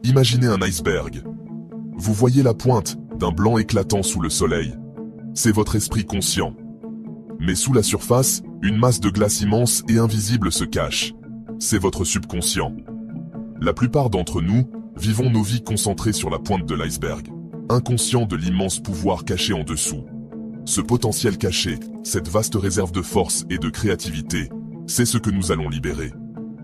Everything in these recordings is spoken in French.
Imaginez un iceberg. Vous voyez la pointe d'un blanc éclatant sous le soleil. C'est votre esprit conscient. Mais sous la surface, une masse de glace immense et invisible se cache. C'est votre subconscient. La plupart d'entre nous vivons nos vies concentrées sur la pointe de l'iceberg, inconscients de l'immense pouvoir caché en dessous. Ce potentiel caché, cette vaste réserve de force et de créativité, c'est ce que nous allons libérer.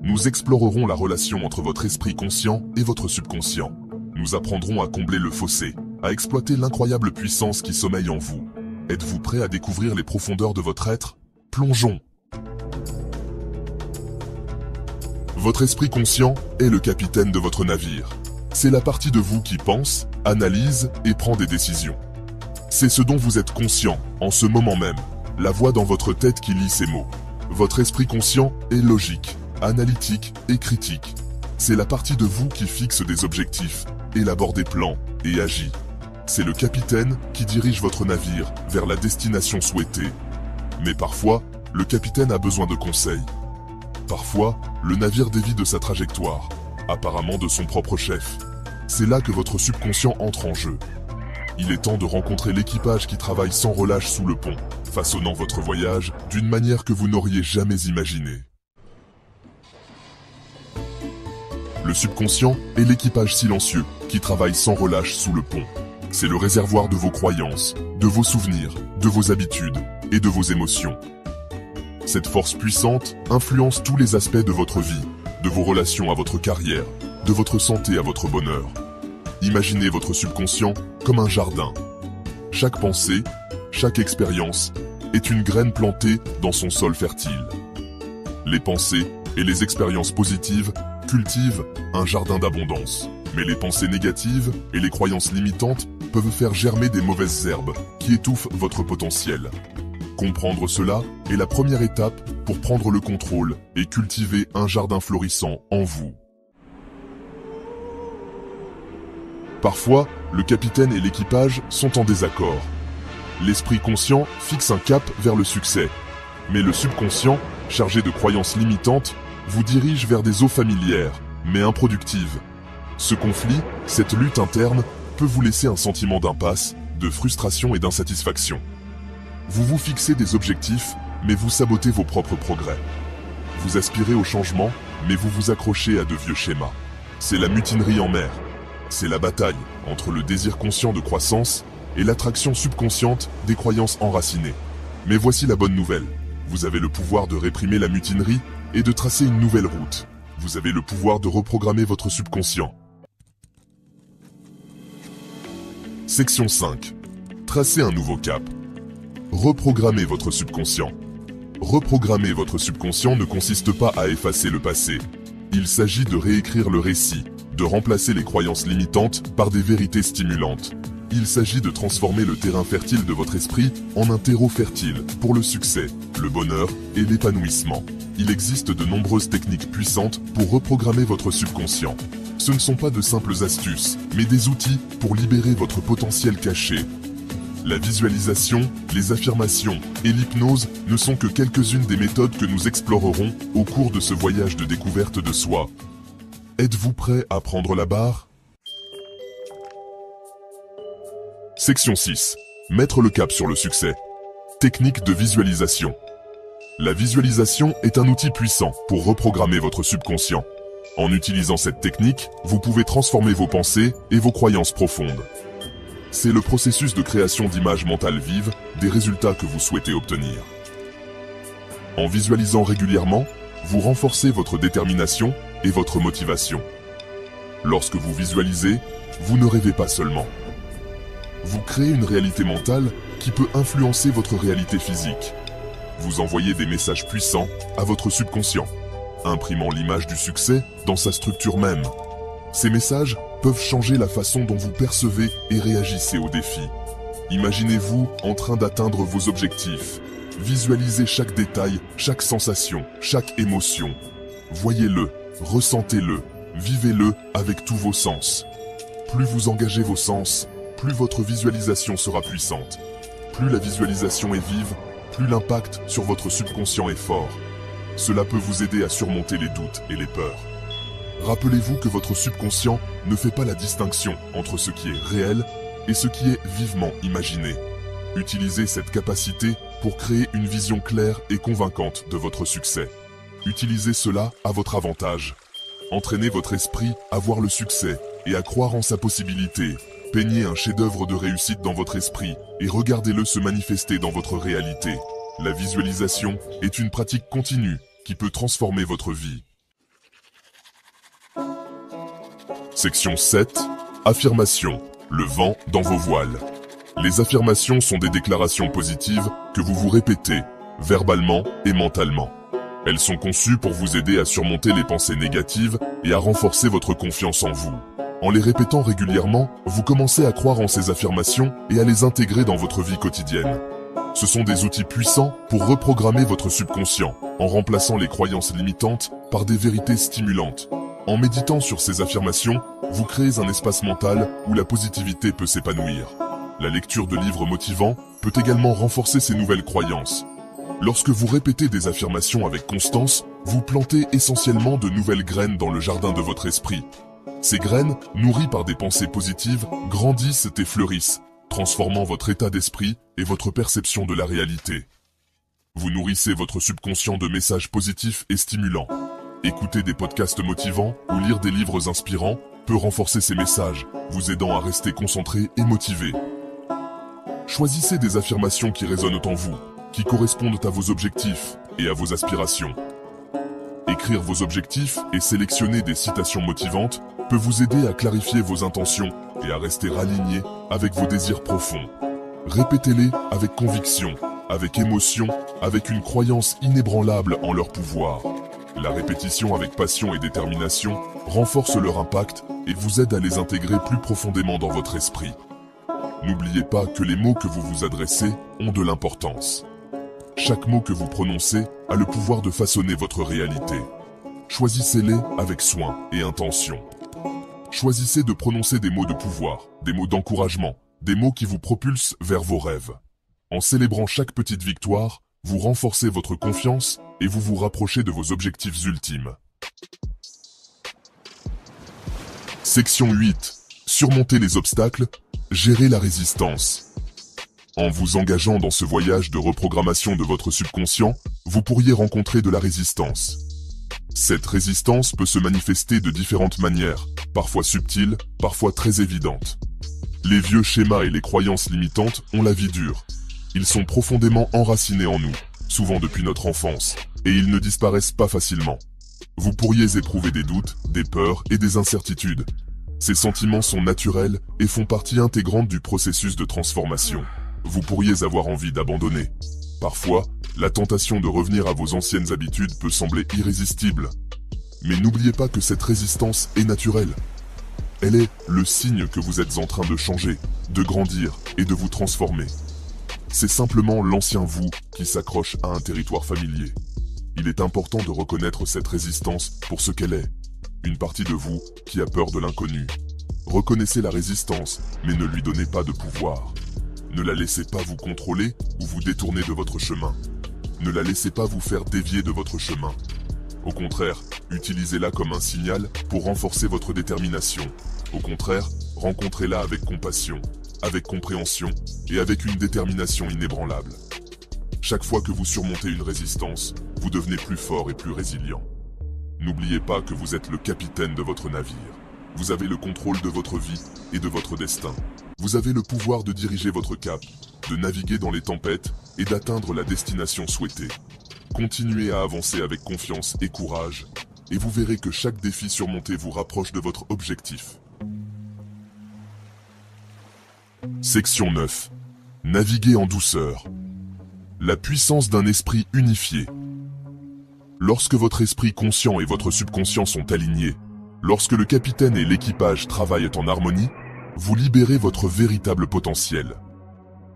Nous explorerons la relation entre votre esprit conscient et votre subconscient. Nous apprendrons à combler le fossé, à exploiter l'incroyable puissance qui sommeille en vous. Êtes-vous prêt à découvrir les profondeurs de votre être? Plongeons. Votre esprit conscient est le capitaine de votre navire. C'est la partie de vous qui pense, analyse et prend des décisions. C'est ce dont vous êtes conscient, en ce moment même, la voix dans votre tête qui lit ces mots. Votre esprit conscient est logique, analytique et critique. C'est la partie de vous qui fixe des objectifs, élabore des plans et agit. C'est le capitaine qui dirige votre navire vers la destination souhaitée. Mais parfois, le capitaine a besoin de conseils. Parfois, le navire dévie de sa trajectoire, apparemment de son propre chef. C'est là que votre subconscient entre en jeu. Il est temps de rencontrer l'équipage qui travaille sans relâche sous le pont, façonnant votre voyage d'une manière que vous n'auriez jamais imaginée. Le subconscient est l'équipage silencieux qui travaille sans relâche sous le pont. C'est le réservoir de vos croyances, de vos souvenirs, de vos habitudes et de vos émotions. Cette force puissante influence tous les aspects de votre vie, de vos relations à votre carrière, de votre santé à votre bonheur. Imaginez votre subconscient comme un jardin. Chaque pensée, chaque expérience est une graine plantée dans son sol fertile. Les pensées et les expériences positives cultivent un jardin d'abondance. Mais les pensées négatives et les croyances limitantes peuvent faire germer des mauvaises herbes qui étouffent votre potentiel. Comprendre cela est la première étape pour prendre le contrôle et cultiver un jardin florissant en vous. Parfois, le capitaine et l'équipage sont en désaccord. L'esprit conscient fixe un cap vers le succès, mais le subconscient, chargé de croyances limitantes, vous dirige vers des eaux familières, mais improductives. Ce conflit, cette lutte interne, peut vous laisser un sentiment d'impasse, de frustration et d'insatisfaction. Vous vous fixez des objectifs, mais vous sabotez vos propres progrès. Vous aspirez au changement, mais vous vous accrochez à de vieux schémas. C'est la mutinerie en mer. C'est la bataille entre le désir conscient de croissance et l'attraction subconsciente des croyances enracinées. Mais voici la bonne nouvelle. Vous avez le pouvoir de réprimer la mutinerie et de tracer une nouvelle route. Vous avez le pouvoir de reprogrammer votre subconscient. Section 5. Tracez un nouveau cap. Reprogrammez votre subconscient. Reprogrammer votre subconscient ne consiste pas à effacer le passé. Il s'agit de réécrire le récit, de remplacer les croyances limitantes par des vérités stimulantes. Il s'agit de transformer le terrain fertile de votre esprit en un terreau fertile pour le succès, le bonheur et l'épanouissement. Il existe de nombreuses techniques puissantes pour reprogrammer votre subconscient. Ce ne sont pas de simples astuces, mais des outils pour libérer votre potentiel caché. La visualisation, les affirmations et l'hypnose ne sont que quelques-unes des méthodes que nous explorerons au cours de ce voyage de découverte de soi. Êtes-vous prêt à prendre la barre? Section 6. Mettre le cap sur le succès. Technique de visualisation. La visualisation est un outil puissant pour reprogrammer votre subconscient. En utilisant cette technique, vous pouvez transformer vos pensées et vos croyances profondes. C'est le processus de création d'images mentales vives des résultats que vous souhaitez obtenir. En visualisant régulièrement, vous renforcez votre détermination et votre motivation. Lorsque vous visualisez, vous ne rêvez pas seulement. Vous créez une réalité mentale qui peut influencer votre réalité physique. Vous envoyez des messages puissants à votre subconscient, imprimant l'image du succès dans sa structure même. Ces messages peuvent changer la façon dont vous percevez et réagissez aux défis. Imaginez-vous en train d'atteindre vos objectifs. Visualisez chaque détail, chaque sensation, chaque émotion. Voyez-le, ressentez-le, vivez-le avec tous vos sens. Plus vous engagez vos sens, plus votre visualisation sera puissante. Plus la visualisation est vive, plus l'impact sur votre subconscient est fort. Cela peut vous aider à surmonter les doutes et les peurs. Rappelez-vous que votre subconscient ne fait pas la distinction entre ce qui est réel et ce qui est vivement imaginé. Utilisez cette capacité pour créer une vision claire et convaincante de votre succès. Utilisez cela à votre avantage. Entraînez votre esprit à voir le succès et à croire en sa possibilité. Peignez un chef-d'œuvre de réussite dans votre esprit et regardez-le se manifester dans votre réalité. La visualisation est une pratique continue qui peut transformer votre vie. Section 7. Affirmation. Le vent dans vos voiles. Les affirmations sont des déclarations positives que vous vous répétez, verbalement et mentalement. Elles sont conçues pour vous aider à surmonter les pensées négatives et à renforcer votre confiance en vous. En les répétant régulièrement, vous commencez à croire en ces affirmations et à les intégrer dans votre vie quotidienne. Ce sont des outils puissants pour reprogrammer votre subconscient, en remplaçant les croyances limitantes par des vérités stimulantes. En méditant sur ces affirmations, vous créez un espace mental où la positivité peut s'épanouir. La lecture de livres motivants peut également renforcer ces nouvelles croyances. Lorsque vous répétez des affirmations avec constance, vous plantez essentiellement de nouvelles graines dans le jardin de votre esprit. Ces graines, nourries par des pensées positives, grandissent et fleurissent, transformant votre état d'esprit et votre perception de la réalité. Vous nourrissez votre subconscient de messages positifs et stimulants. Écouter des podcasts motivants ou lire des livres inspirants peut renforcer ces messages, vous aidant à rester concentré et motivé. Choisissez des affirmations qui résonnent en vous, qui correspondent à vos objectifs et à vos aspirations. Écrire vos objectifs et sélectionner des citations motivantes peut vous aider à clarifier vos intentions et à rester aligné avec vos désirs profonds. Répétez-les avec conviction, avec émotion, avec une croyance inébranlable en leur pouvoir. La répétition avec passion et détermination renforce leur impact et vous aide à les intégrer plus profondément dans votre esprit. N'oubliez pas que les mots que vous vous adressez ont de l'importance. Chaque mot que vous prononcez a le pouvoir de façonner votre réalité. Choisissez-les avec soin et intention. Choisissez de prononcer des mots de pouvoir, des mots d'encouragement, des mots qui vous propulsent vers vos rêves. En célébrant chaque petite victoire, vous renforcez votre confiance et vous vous rapprochez de vos objectifs ultimes. Section 8. Surmonter les obstacles, gérer la résistance. En vous engageant dans ce voyage de reprogrammation de votre subconscient, vous pourriez rencontrer de la résistance. Cette résistance peut se manifester de différentes manières, parfois subtiles, parfois très évidentes. Les vieux schémas et les croyances limitantes ont la vie dure. Ils sont profondément enracinés en nous, souvent depuis notre enfance, et ils ne disparaissent pas facilement. Vous pourriez éprouver des doutes, des peurs et des incertitudes. Ces sentiments sont naturels et font partie intégrante du processus de transformation. Vous pourriez avoir envie d'abandonner. Parfois, la tentation de revenir à vos anciennes habitudes peut sembler irrésistible. Mais n'oubliez pas que cette résistance est naturelle. Elle est le signe que vous êtes en train de changer, de grandir et de vous transformer. C'est simplement l'ancien vous qui s'accroche à un territoire familier. Il est important de reconnaître cette résistance pour ce qu'elle est. Une partie de vous qui a peur de l'inconnu. Reconnaissez la résistance, mais ne lui donnez pas de pouvoir. Ne la laissez pas vous contrôler ou vous détourner de votre chemin. Ne la laissez pas vous faire dévier de votre chemin. Au contraire, utilisez-la comme un signal pour renforcer votre détermination. Au contraire, rencontrez-la avec compassion, avec compréhension et avec une détermination inébranlable. Chaque fois que vous surmontez une résistance, vous devenez plus fort et plus résilient. N'oubliez pas que vous êtes le capitaine de votre navire. Vous avez le contrôle de votre vie et de votre destin. Vous avez le pouvoir de diriger votre cap, de naviguer dans les tempêtes et d'atteindre la destination souhaitée. Continuez à avancer avec confiance et courage, et vous verrez que chaque défi surmonté vous rapproche de votre objectif. Section 9. Naviguer en douceur. La puissance d'un esprit unifié. Lorsque votre esprit conscient et votre subconscient sont alignés, lorsque le capitaine et l'équipage travaillent en harmonie, vous libérez votre véritable potentiel.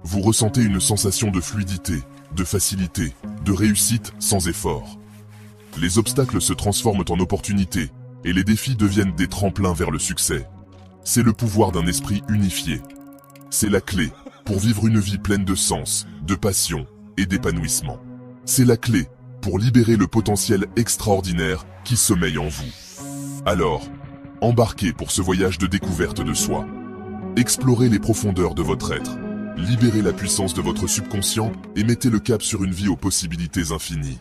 Vous ressentez une sensation de fluidité, de facilité, de réussite sans effort. Les obstacles se transforment en opportunités et les défis deviennent des tremplins vers le succès. C'est le pouvoir d'un esprit unifié. C'est la clé pour vivre une vie pleine de sens, de passion et d'épanouissement. C'est la clé pour libérer le potentiel extraordinaire qui sommeille en vous. Alors, embarquez pour ce voyage de découverte de soi. Explorez les profondeurs de votre être. Libérez la puissance de votre subconscient et mettez le cap sur une vie aux possibilités infinies.